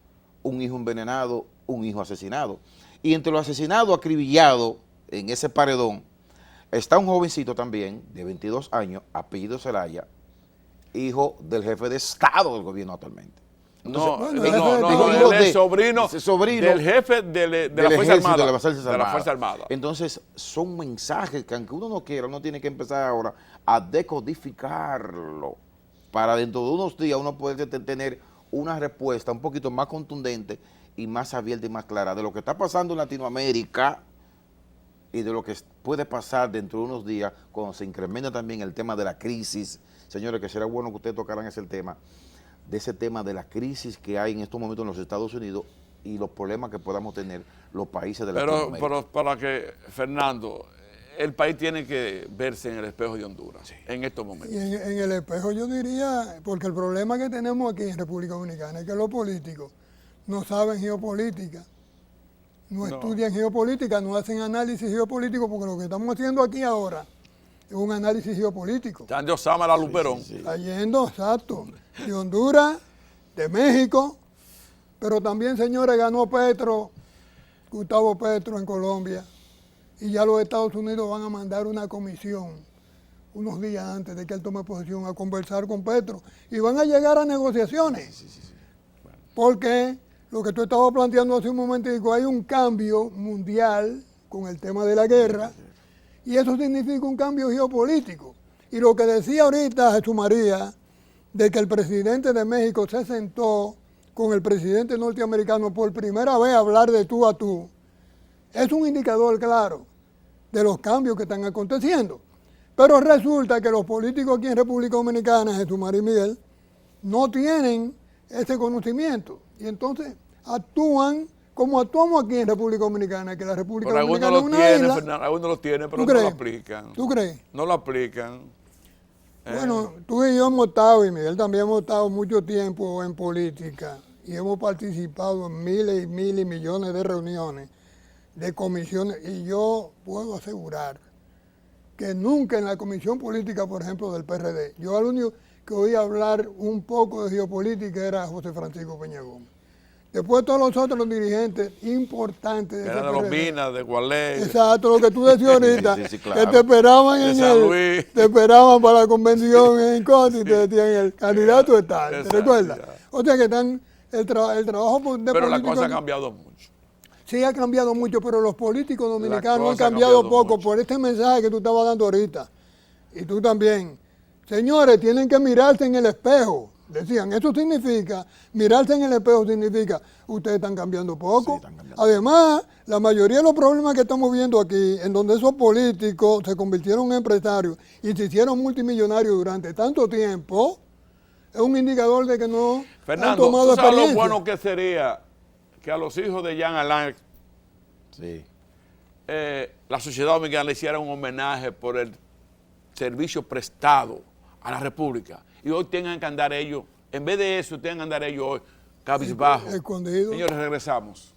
Speaker 3: un hijo envenenado, un hijo asesinado. Y entre los asesinados, acribillados en ese paredón, está un jovencito también, de 22 años, apellido Zelaya, hijo del jefe de Estado del gobierno actualmente.
Speaker 2: No,
Speaker 4: bueno,
Speaker 2: él es sobrino
Speaker 3: sobrino
Speaker 2: del jefe de la
Speaker 3: del
Speaker 2: Fuerza
Speaker 3: ejército,
Speaker 2: Armada.
Speaker 3: de la Fuerza
Speaker 2: de la
Speaker 3: Armada.
Speaker 2: Fuerza Armada.
Speaker 3: Entonces, son mensajes que aunque uno no quiera, uno tiene que empezar ahora a decodificarlo para dentro de unos días uno poder tener una respuesta un poquito más contundente y más abierta y más clara de lo que está pasando en Latinoamérica y de lo que puede pasar dentro de unos días cuando se incrementa también el tema de la crisis. Señores, que será bueno que ustedes tocaran ese tema de la crisis que hay en estos momentos en los Estados Unidos y los problemas que podamos tener los países de Latinoamérica.
Speaker 2: Pero para que, Fernando, el país tiene que verse en el espejo de Honduras en estos momentos.
Speaker 4: Y en el espejo yo diría, porque el problema que tenemos aquí en República Dominicana es que los políticos no saben geopolítica, no estudian geopolítica, no hacen análisis geopolítico, porque lo que estamos haciendo aquí ahora es un análisis geopolítico.
Speaker 2: Están de Osama la Luperón.
Speaker 4: Está yendo, exacto, de Honduras, de México, pero también, señores, ganó Gustavo Petro en Colombia, y ya los Estados Unidos van a mandar una comisión unos días antes de que él tome posesión a conversar con Petro, y van a llegar a negociaciones, porque lo que tú estabas planteando hace un momentico, hay un cambio mundial con el tema de la guerra, y eso significa un cambio geopolítico. Y lo que decía ahorita Jesús María, de que el presidente de México se sentó con el presidente norteamericano por primera vez a hablar de tú a tú, es un indicador claro de los cambios que están aconteciendo. Pero resulta que los políticos aquí en República Dominicana, Jesús María y Miguel, no tienen ese conocimiento. Y entonces actúan como actuamos aquí en República Dominicana, que la República
Speaker 2: Pero
Speaker 4: Dominicana es
Speaker 2: algunos
Speaker 4: una
Speaker 2: lo tienen,
Speaker 4: isla.
Speaker 2: Fernando, algunos lo tienen, pero
Speaker 4: ¿Tú
Speaker 2: no lo
Speaker 4: crees?
Speaker 2: aplican.
Speaker 4: ¿Tú crees?
Speaker 2: No lo aplican.
Speaker 4: Bueno, tú y yo hemos estado, y Miguel también hemos estado mucho tiempo en política y hemos participado en miles y miles y millones de reuniones, de comisiones, y yo puedo asegurar que nunca en la comisión política, por ejemplo, del PRD, yo al único que oí hablar un poco de geopolítica era José Francisco Peña Gómez. Después todos los otros dirigentes importantes de ese
Speaker 2: Era de los
Speaker 4: PRD.
Speaker 2: Minas, de Gualey.
Speaker 4: Exacto, lo que tú decías ahorita,
Speaker 3: Sí, claro.
Speaker 4: que te esperaban
Speaker 2: De
Speaker 4: en
Speaker 2: San Luis.
Speaker 4: te esperaban para la convención en Coti y te decían el candidato es tal, ¿te
Speaker 2: Exacto,
Speaker 4: recuerdas?
Speaker 2: ya.
Speaker 4: O sea que están el trabajo de
Speaker 2: Pero la
Speaker 4: político
Speaker 2: cosa ha cambiado mucho.
Speaker 4: sí ha cambiado mucho, pero los políticos dominicanos han
Speaker 2: cosa ha
Speaker 4: cambiado
Speaker 2: cambiado
Speaker 4: poco
Speaker 2: mucho.
Speaker 4: por este mensaje que tú estabas dando ahorita. Y tú también. Señores, tienen que mirarse en el espejo. Decían, eso significa, mirarse en el espejo significa, ustedes están cambiando poco.
Speaker 3: Sí, están cambiando.
Speaker 4: Además, la mayoría de los problemas que estamos viendo aquí, en donde esos políticos se convirtieron en empresarios y se hicieron multimillonarios durante tanto tiempo, es un indicador de que no han
Speaker 2: Fernando,
Speaker 4: tomado
Speaker 2: ¿tú sabes lo
Speaker 4: experiencia.
Speaker 2: bueno que sería que a los hijos de Jean Alain
Speaker 3: Sí.
Speaker 2: la sociedad dominicana le hiciera un homenaje por el servicio prestado a la República? Y hoy tengan que andar ellos, en vez de eso, tengan que andar ellos hoy cabizbajos.
Speaker 4: Escondido.
Speaker 2: Señores, regresamos.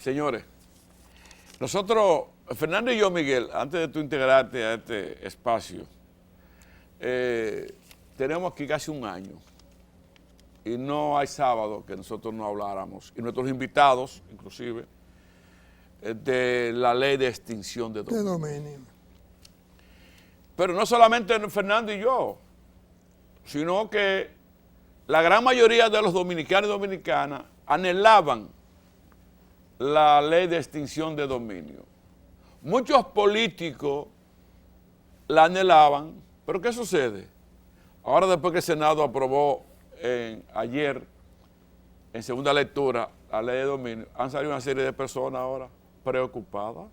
Speaker 2: Señores, nosotros, Fernando y yo, Miguel, antes de tú integrarte a este espacio, tenemos aquí casi un año y no hay sábado que nosotros no habláramos, y nuestros invitados, inclusive, de la ley de extinción de dominio.
Speaker 4: De dominio.
Speaker 2: Pero no solamente Fernando y yo, sino que la gran mayoría de los dominicanos y dominicanas anhelaban la ley de extinción de dominio. Muchos políticos la anhelaban, pero ¿qué sucede? Ahora, después que el Senado aprobó ayer, en segunda lectura, la ley de dominio, han salido una serie de personas ahora preocupadas,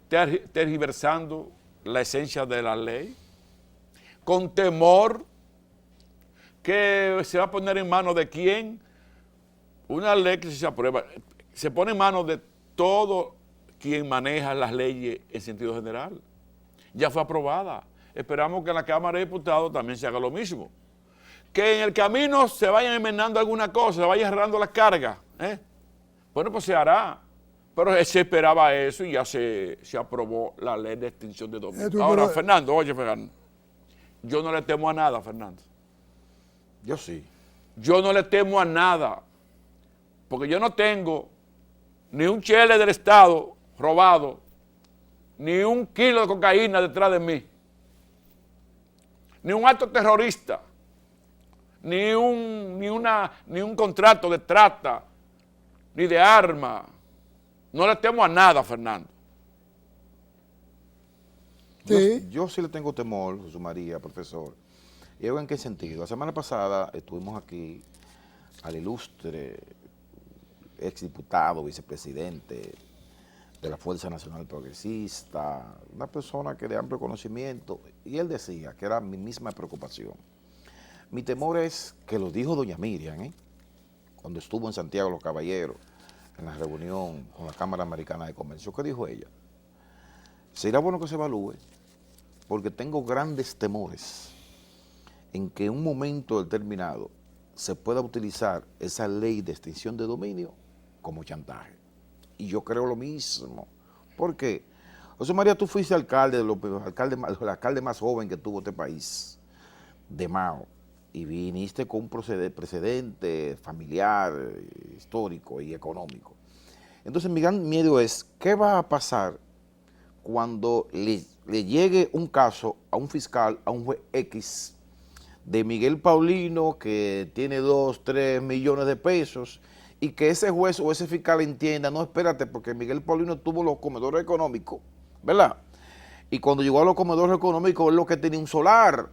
Speaker 2: tergiversando la esencia de la ley, con temor que se va a poner en manos de quién. Una ley que se aprueba, se pone en manos de todo quien maneja las leyes en sentido general. Ya fue aprobada. Esperamos que en la Cámara de Diputados también se haga lo mismo. Que en el camino se vayan enmendando alguna cosa, se vayan cerrando las cargas. Bueno, pues se hará. Pero se esperaba eso y ya se aprobó la ley de extinción de dominio. Ahora, Fernando, oye, Fernando, yo no le temo a nada, Fernando.
Speaker 3: Yo sí.
Speaker 2: Yo no le temo a nada, porque yo no tengo ni un chele del Estado robado, ni un kilo de cocaína detrás de mí, ni un acto terrorista, ni un contrato de trata, ni de arma. No le temo a nada, Fernando.
Speaker 4: Sí.
Speaker 3: Yo sí le tengo temor, Jesús María, profesor. ¿Y en qué sentido? La semana pasada estuvimos aquí al ilustre exdiputado, vicepresidente de la Fuerza Nacional Progresista, una persona que de amplio conocimiento, y él decía que era mi misma preocupación. Mi temor es que lo dijo doña Miriam, cuando estuvo en Santiago Los Caballeros, en la reunión con la Cámara Americana de Comercio. ¿Qué dijo ella? Será bueno que se evalúe, porque tengo grandes temores en que en un momento determinado se pueda utilizar esa ley de extinción de dominio como chantaje. Y yo creo lo mismo. ¿Por qué? José María, tú fuiste alcalde, el alcalde más joven que tuvo este país, de Mao, y viniste con un precedente familiar, histórico y económico. Entonces mi gran miedo es, ¿qué va a pasar cuando le llegue un caso a un fiscal, a un juez X, de Miguel Paulino, que tiene 2, 3 millones de pesos, y que ese juez o ese fiscal entienda, no, espérate, porque Miguel Paulino tuvo los comedores económicos, ¿verdad? Y cuando llegó a los comedores económicos, él lo que tenía un solar.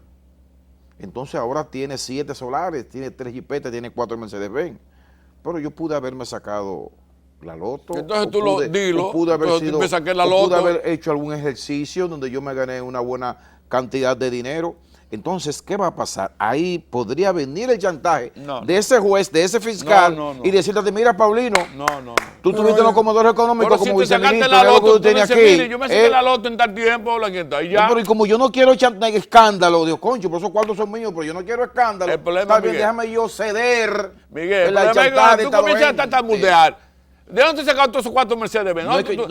Speaker 3: Entonces ahora tiene 7 solares, tiene 3 jipetas, tiene 4 Mercedes-Benz. Pero yo pude haberme sacado la loto.
Speaker 2: Entonces tú lo dilo,
Speaker 3: pude haber hecho algún ejercicio donde yo me gané una buena cantidad de dinero. Entonces, ¿qué va a pasar? Ahí podría venir el chantaje de ese juez, de ese fiscal, y decirte, mira, Paulino, tú tuviste los comedores económicos como viceministro,
Speaker 2: tú tienes aquí. Mire, yo me saqué la loto en tal tiempo, y ya.
Speaker 3: Pero y como yo no quiero escándalo, digo, concho, por esos cuartos son míos, pero yo no quiero escándalo.
Speaker 2: El problema,
Speaker 3: Miguel, déjame yo ceder.
Speaker 2: Miguel, el problema es que tú comienzas a tartamudear. ¿De dónde te sacaste esos 4 Mercedes-Benz?
Speaker 3: No es que yo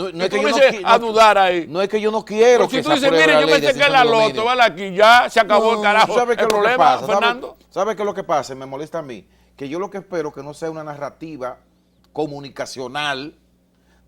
Speaker 2: a dudar ahí.
Speaker 3: No es que yo no quiero.
Speaker 2: Si tú dices, mire, yo me saqué la loto, ¿vale? Aquí ya se acabó el carajo.
Speaker 3: ¿Sabes qué
Speaker 2: el problema, Fernando?
Speaker 3: ¿Sabes qué es lo que pasa? Me molesta a mí. Que yo lo que espero que no sea una narrativa comunicacional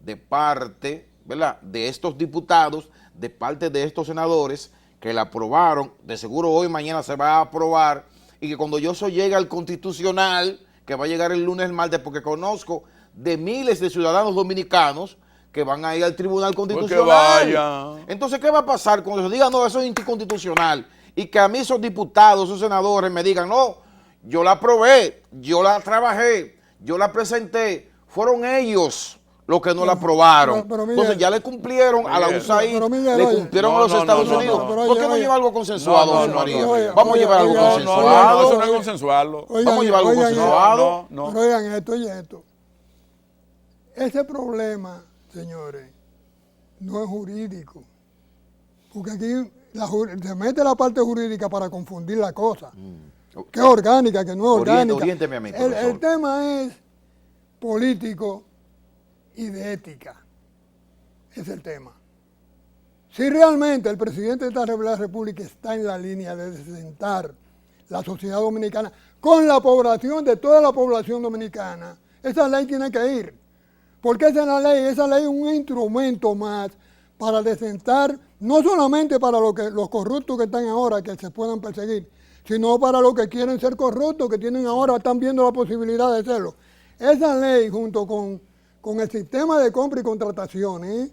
Speaker 3: de parte, ¿verdad?, de estos diputados, de parte de estos senadores que la aprobaron, de seguro hoy, mañana se va a aprobar, y que cuando yo llegue al Constitucional, que va a llegar el lunes, el martes, porque conozco de miles de ciudadanos dominicanos que van a ir al Tribunal Constitucional. Entonces, ¿qué va a pasar cuando se diga, no, eso es anticonstitucional? Y que a mí esos diputados, esos senadores me digan, no, yo la aprobé, yo la trabajé, yo la presenté, fueron ellos los que no la aprobaron.
Speaker 4: Miguel,
Speaker 3: entonces ya le cumplieron a la USAID, le cumplieron a los Estados Unidos. ¿Por qué no lleva algo consensuado, José María? Vamos a llevar algo consensuado.
Speaker 2: No, eso no es consensuarlo.
Speaker 3: Vamos a llevar algo consensuado.
Speaker 4: Pero oigan esto y esto. Ese problema, señores, no es jurídico. Porque aquí se mete la parte jurídica para confundir la cosa. Que es orgánica, que no es orgánica.
Speaker 3: Oriénteme a mí,
Speaker 4: el tema es político y de ética. Es el tema. Si realmente el presidente de esta república está en la línea de desentar la sociedad dominicana con la población, de toda la población dominicana, esa ley tiene que ir. Porque esa ley es un instrumento más para desentar, no solamente para los corruptos que están ahora, que se puedan perseguir, sino para los que quieren ser corruptos, que tienen ahora, están viendo la posibilidad de serlo. Esa ley, junto con el sistema de compra y contratación,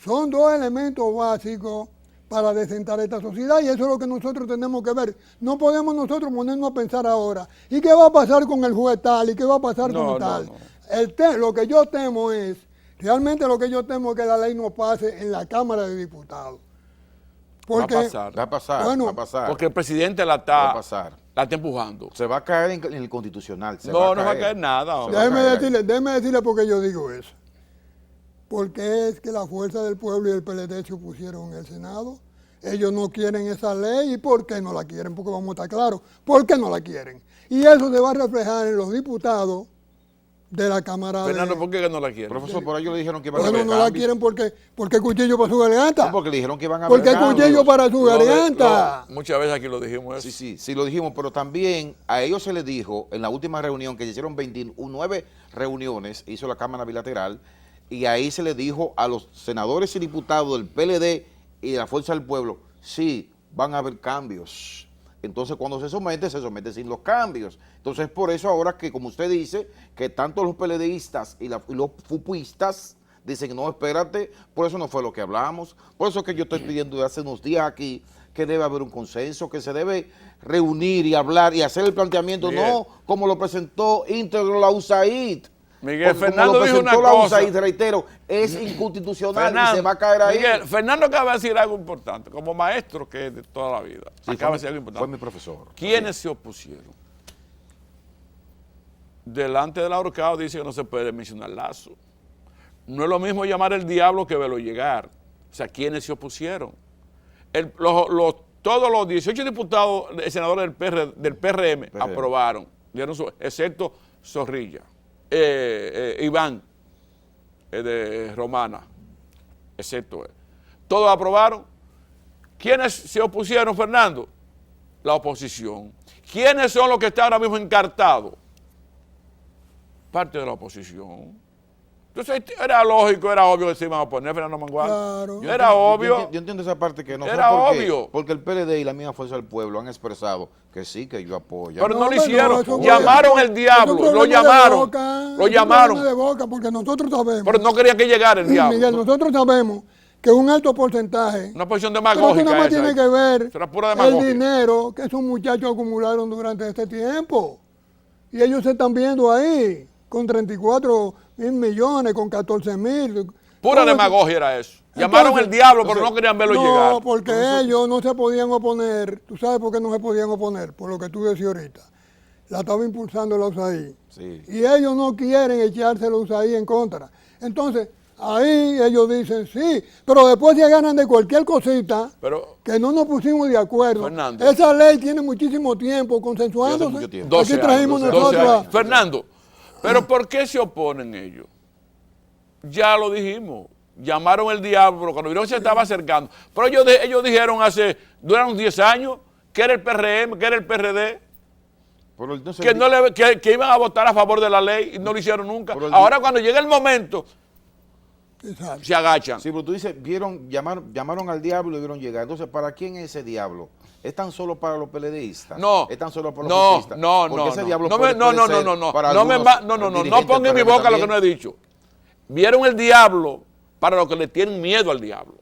Speaker 4: son dos elementos básicos para desentar esta sociedad, y eso es lo que nosotros tenemos que ver. No podemos nosotros ponernos a pensar ahora, ¿y qué va a pasar con el juez tal? ¿Y qué va a pasar con tal? Lo que yo temo es, realmente lo que yo temo es que la ley no pase en la Cámara de Diputados. Porque,
Speaker 2: va a pasar.
Speaker 3: Va a pasar.
Speaker 2: Porque el presidente la está empujando.
Speaker 3: Se va a caer en el constitucional.
Speaker 2: No va a caer nada.
Speaker 4: Déjeme decirle por qué yo digo eso. Porque es que la Fuerza del Pueblo y el PLD se opusieron en el Senado. Ellos no quieren esa ley. ¿Y por qué no la quieren? Porque vamos a estar claros. ¿Por qué no la quieren? Y eso se va a reflejar en los diputados de la Cámara.
Speaker 2: Fernando, ¿por qué no la quieren?
Speaker 3: Profesor, por ellos le dijeron que iban a haber
Speaker 4: cambios. No la quieren porque cuchillo para su garganta.
Speaker 3: No, porque le dijeron que iban a haber
Speaker 4: Porque cuchillo para su garganta.
Speaker 2: Muchas veces aquí lo dijimos eso.
Speaker 3: Sí, lo dijimos, pero también a ellos se les dijo en la última reunión, que se hicieron 29 reuniones, hizo la Cámara Bilateral, y ahí se les dijo a los senadores y diputados del PLD y de la Fuerza del Pueblo, sí, van a haber cambios. Entonces, cuando se somete sin los cambios. Entonces, por eso ahora que, como usted dice, que tanto los PLDistas y los fupuistas dicen, no, espérate, por eso no fue lo que hablamos. Por eso que yo estoy pidiendo desde hace unos días aquí que debe haber un consenso, que se debe reunir y hablar y hacer el planteamiento, no como lo presentó íntegro la USAID.
Speaker 2: Miguel, Fernando dijo una cosa.
Speaker 3: Y reitero, es inconstitucional y se va a caer ahí.
Speaker 2: Miguel, Fernando acaba de decir algo importante, como maestro que es de toda la vida.
Speaker 3: Sí,
Speaker 2: acaba de decir algo importante.
Speaker 3: Fue mi profesor.
Speaker 2: ¿Quiénes se opusieron? Delante del ahorcado dice que no se puede mencionar Lazo. No es lo mismo llamar el diablo que verlo llegar. O sea, ¿quiénes se opusieron? Todos los 18 diputados, senadores del PRM aprobaron, excepto Zorrilla. Iván de Romana, excepto él. Todos aprobaron. ¿Quiénes se opusieron, Fernando? La oposición. ¿Quiénes son los que están ahora mismo encartados? Parte de la oposición. Entonces era lógico, era obvio que se iban a oponer, Fernando Mangual.
Speaker 4: Claro.
Speaker 3: Era obvio. Yo entiendo esa parte que no
Speaker 2: era obvio.
Speaker 3: Porque el PLD y la misma Fuerza del Pueblo han expresado que sí, que ellos apoyan.
Speaker 2: Pero no lo hicieron. Llamaron el diablo. Lo llamaron. Lo llamaron.
Speaker 4: De boca porque nosotros sabemos.
Speaker 2: Pero no querían que llegara el diablo.
Speaker 4: Miguel, nosotros sabemos que un alto porcentaje.
Speaker 2: Una posición demagógica.
Speaker 4: Pero eso nada más tiene que ver
Speaker 2: el
Speaker 4: dinero que esos muchachos acumularon durante este tiempo. Y ellos se están viendo ahí con 34.000 millones, con 14.000.
Speaker 2: Pura demagogia era eso. Llamaron el diablo, pero no querían verlo llegar.
Speaker 4: No, porque ellos no se podían oponer. ¿Tú sabes por qué no se podían oponer? Por lo que tú decías ahorita. La estaba impulsando la USAID.
Speaker 3: Sí.
Speaker 4: Y ellos no quieren echarse la USAID en contra. Entonces, ahí ellos dicen sí, pero después se ganan de cualquier cosita que no nos pusimos de acuerdo.
Speaker 2: Fernando,
Speaker 4: esa ley tiene muchísimo tiempo consensuándose.
Speaker 3: Mucho tiempo.
Speaker 4: Aquí trajimos nosotros.
Speaker 2: Fernando, ¿pero por qué se oponen ellos? Ya lo dijimos. Llamaron el diablo cuando vieron que se estaba acercando. Pero ellos dijeron durante 10 años que era el PRM, que era el PRD, que iban a votar a favor de la ley y no lo hicieron nunca. Ahora cuando llega el momento, se agachan.
Speaker 3: Sí, pero tú dices, llamaron al diablo y vieron llegar. Entonces, ¿para quién es ese diablo? ¿Es tan solo para los PLDistas?
Speaker 2: No.
Speaker 3: ¿Es tan solo para los PLDistas?
Speaker 2: No ponga en mi boca lo que no he dicho. Vieron el diablo para los que le tienen miedo al diablo.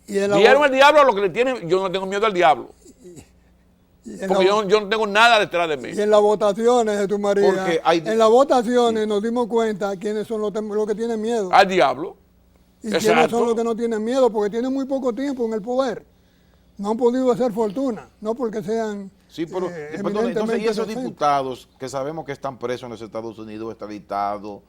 Speaker 2: Vieron el diablo a los que le tienen... Yo no tengo miedo al diablo. Porque yo no tengo nada detrás de mí.
Speaker 4: Y en las votaciones, Jesús María, en las votaciones nos dimos cuenta quiénes son los que tienen miedo.
Speaker 2: Al diablo.
Speaker 4: Y quiénes son los que no tienen miedo, porque tienen muy poco tiempo en el poder. No han podido hacer fortuna, no porque sean...
Speaker 3: Sí, pero entonces, y esos diputados que sabemos que están presos en los Estados Unidos, extraditados,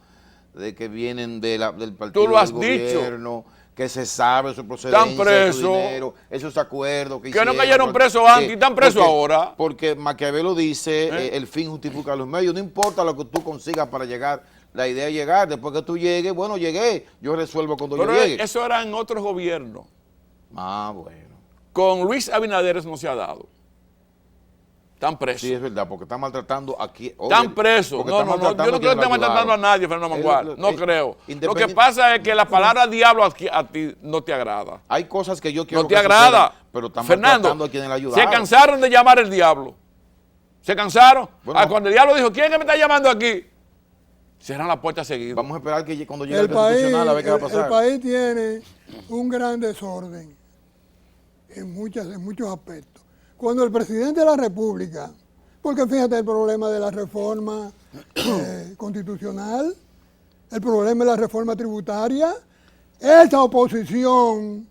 Speaker 3: de que vienen del partido
Speaker 2: Tú lo has
Speaker 3: del gobierno, dicho. Que se sabe su procedencia, su dinero, esos acuerdos que
Speaker 2: no cayeron presos antes, están presos ahora.
Speaker 3: Porque Maquiavelo dice, el fin justifica los medios, no importa lo que tú consigas para llegar, La idea es llegar, después que tú llegues, bueno, llegué, yo resuelvo cuando
Speaker 2: Pero
Speaker 3: yo llegue.
Speaker 2: eso era en otros gobiernos.
Speaker 3: Ah, bueno.
Speaker 2: Con Luis Abinader eso no se ha dado. Están presos.
Speaker 3: Sí, es verdad, porque están maltratando aquí.
Speaker 2: Están presos.
Speaker 3: Porque
Speaker 2: No,
Speaker 3: están
Speaker 2: no, no,
Speaker 3: maltratando
Speaker 2: yo no creo que estén
Speaker 3: quienes lo
Speaker 2: maltratando a
Speaker 3: ayudaron.
Speaker 2: nadie, Fernando Mangual. No creo. Lo que
Speaker 3: Independiente-
Speaker 2: pasa es que la palabra diablo a ti no te agrada.
Speaker 3: Hay cosas que yo quiero
Speaker 2: No te
Speaker 3: que
Speaker 2: agrada.
Speaker 3: sucedan, pero están
Speaker 2: Fernando,
Speaker 3: maltratando a quienes le
Speaker 2: se
Speaker 3: ayudaron.
Speaker 2: cansaron de llamar el diablo. Se cansaron.
Speaker 3: Bueno.
Speaker 2: Cuando el diablo dijo, ¿quién es que me está llamando aquí? Cierran la puerta seguido.
Speaker 3: Vamos a esperar que cuando llegue
Speaker 4: El
Speaker 3: el constitucional a ver qué va a
Speaker 4: país,
Speaker 3: pasar.
Speaker 4: el país tiene un gran desorden en muchos aspectos. Cuando el presidente de la República, porque fíjate el problema de la reforma constitucional, el problema de la reforma tributaria, esa oposición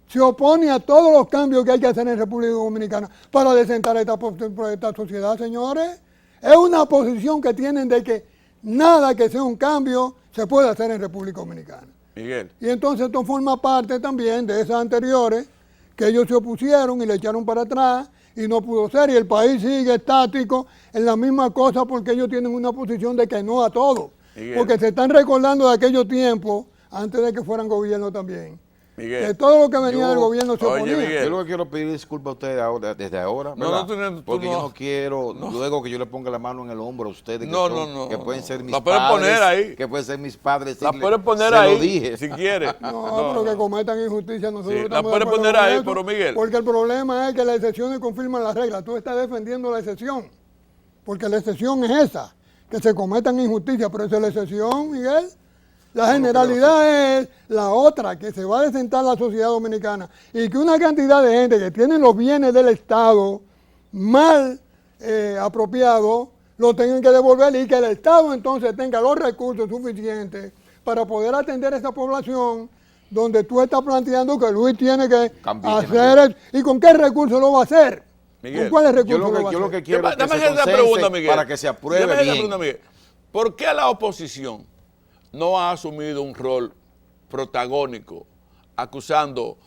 Speaker 4: se opone a todos los cambios que hay que hacer en República Dominicana para desentar esta sociedad, señores. Es una posición que tienen de que nada que sea un cambio se puede hacer en República Dominicana.
Speaker 2: Miguel.
Speaker 4: Y entonces esto forma parte también de esas anteriores que ellos se opusieron y le echaron para atrás y no pudo ser. Y el país sigue estático en la misma cosa porque ellos tienen una posición de que no a todo.
Speaker 2: Miguel.
Speaker 4: Porque se están recordando de aquellos tiempos antes de que fueran gobierno también.
Speaker 2: Miguel.
Speaker 4: Que todo lo que venía
Speaker 3: Yo-
Speaker 4: del gobierno se
Speaker 2: Oye,
Speaker 4: oponía.
Speaker 2: Miguel.
Speaker 3: Yo lo que quiero pedir disculpas a ustedes ahora, desde ahora,
Speaker 2: No,
Speaker 3: ¿verdad?
Speaker 2: no, tú
Speaker 3: porque
Speaker 2: no.
Speaker 3: yo no quiero luego que yo le ponga la mano en el hombro a ustedes, que,
Speaker 2: No,
Speaker 3: son-
Speaker 2: no, no,
Speaker 3: que pueden ser mis
Speaker 2: la pueden
Speaker 3: padres,
Speaker 2: poner ahí.
Speaker 3: que pueden ser mis padres.
Speaker 2: La
Speaker 3: sí,
Speaker 2: puedes poner
Speaker 3: se
Speaker 2: ahí,
Speaker 3: lo dije.
Speaker 2: si quieres.
Speaker 4: No, pero que cometan injusticia nosotros
Speaker 2: Sí, la
Speaker 4: estamos de
Speaker 2: puede
Speaker 4: acuerdo
Speaker 2: poner
Speaker 4: con
Speaker 2: ahí,
Speaker 4: eso,
Speaker 2: pero Miguel.
Speaker 4: Porque el problema es que las excepciones confirman las reglas. Tú estás defendiendo la excepción. Porque la excepción es esa, que se cometan injusticias, pero esa es la excepción, Miguel. La generalidad es la otra, que se va a desentar la sociedad dominicana y que una cantidad de gente que tiene los bienes del Estado mal apropiados, lo tengan que devolver y que el Estado entonces tenga los recursos suficientes para poder atender a esa población donde tú estás planteando que Luis tiene que
Speaker 3: Cambiar,
Speaker 4: hacer, ¿y con qué recursos lo va a hacer?
Speaker 2: Miguel,
Speaker 4: ¿Con cuáles
Speaker 3: Yo
Speaker 4: recursos
Speaker 3: lo
Speaker 4: lo
Speaker 3: que,
Speaker 4: va a
Speaker 3: yo lo
Speaker 4: hacer?
Speaker 3: que quiero es que
Speaker 2: Dame
Speaker 3: se
Speaker 2: esa
Speaker 3: consense
Speaker 2: pregunta, Miguel.
Speaker 3: para que se apruebe
Speaker 2: Dame esa
Speaker 3: bien.
Speaker 2: pregunta, Miguel. ¿Por qué la oposición no ha asumido un rol protagónico acusando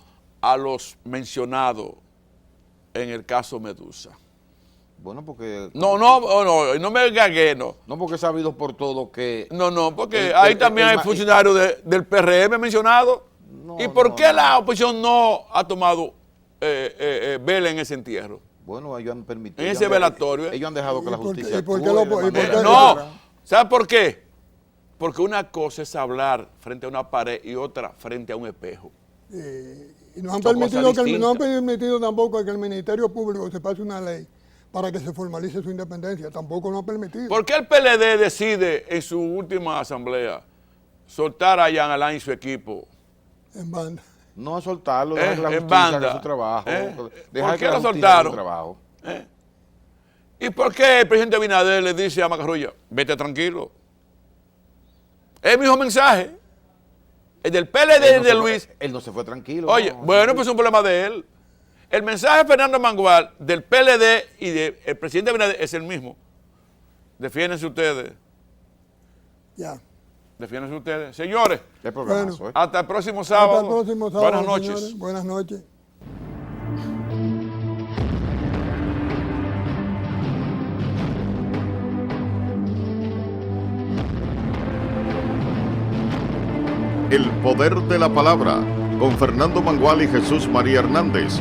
Speaker 2: a los mencionados en el caso Medusa?
Speaker 3: Bueno, porque
Speaker 2: No me gagué, no.
Speaker 3: no porque he sabido por todo que
Speaker 2: No, porque
Speaker 3: El-
Speaker 2: ahí
Speaker 3: el-
Speaker 2: también
Speaker 3: el
Speaker 2: hay
Speaker 3: ma-
Speaker 2: funcionarios del PRM mencionados.
Speaker 3: No,
Speaker 2: ¿Y por
Speaker 3: no,
Speaker 2: qué
Speaker 3: no.
Speaker 2: la oposición no ha tomado vela en ese entierro?
Speaker 3: bueno, ellos han permitido.
Speaker 2: En
Speaker 3: ellos
Speaker 2: ese
Speaker 3: han-
Speaker 2: velatorio, ¿eh?
Speaker 3: Ellos han dejado que la
Speaker 4: ¿Y por qué-
Speaker 3: justicia
Speaker 4: y por qué
Speaker 3: actúe
Speaker 4: lo-
Speaker 3: de
Speaker 4: y por
Speaker 3: manera-
Speaker 4: qué-
Speaker 2: No, ¿sabe por qué? Porque una cosa es hablar frente a una pared y otra frente a un espejo.
Speaker 4: Y no han,
Speaker 3: Son
Speaker 4: permitido
Speaker 3: cosas
Speaker 4: que, no han
Speaker 3: distintas.
Speaker 4: permitido tampoco que el Ministerio Público se pase una ley para que se formalice su independencia. Tampoco lo han permitido.
Speaker 2: ¿Por qué el PLD decide en su última asamblea soltar a Jean Alain y su equipo?
Speaker 4: En banda.
Speaker 3: No soltarlo, dejar que la
Speaker 2: En
Speaker 3: justicia
Speaker 2: banda.
Speaker 3: haga su trabajo.
Speaker 2: ¿Por
Speaker 3: Dejar
Speaker 2: qué
Speaker 3: que la
Speaker 2: lo
Speaker 3: justicia
Speaker 2: soltaron?
Speaker 3: haga su trabajo.
Speaker 2: ¿Y por qué el presidente Abinader le dice a Macarrulla, vete tranquilo? Es el mismo mensaje. El del PLD
Speaker 3: Él no
Speaker 2: de
Speaker 3: se
Speaker 2: Luis.
Speaker 3: fue- Él no se fue tranquilo.
Speaker 2: Oye,
Speaker 3: no.
Speaker 2: bueno, pues es un problema de él. El mensaje de Fernando Mangual del PLD y del presidente Abinader es el mismo. Defiéndense ustedes.
Speaker 4: Ya.
Speaker 2: Defiéndense ustedes. Señores,
Speaker 3: Qué programazo,
Speaker 4: Bueno.
Speaker 3: ¿eh?
Speaker 2: hasta el próximo sábado.
Speaker 4: Hasta el próximo sábado.
Speaker 2: Buenas noches.
Speaker 4: Señores. Buenas noches.
Speaker 1: El poder de la palabra con Fernando Mangual y Jesús María Hernández,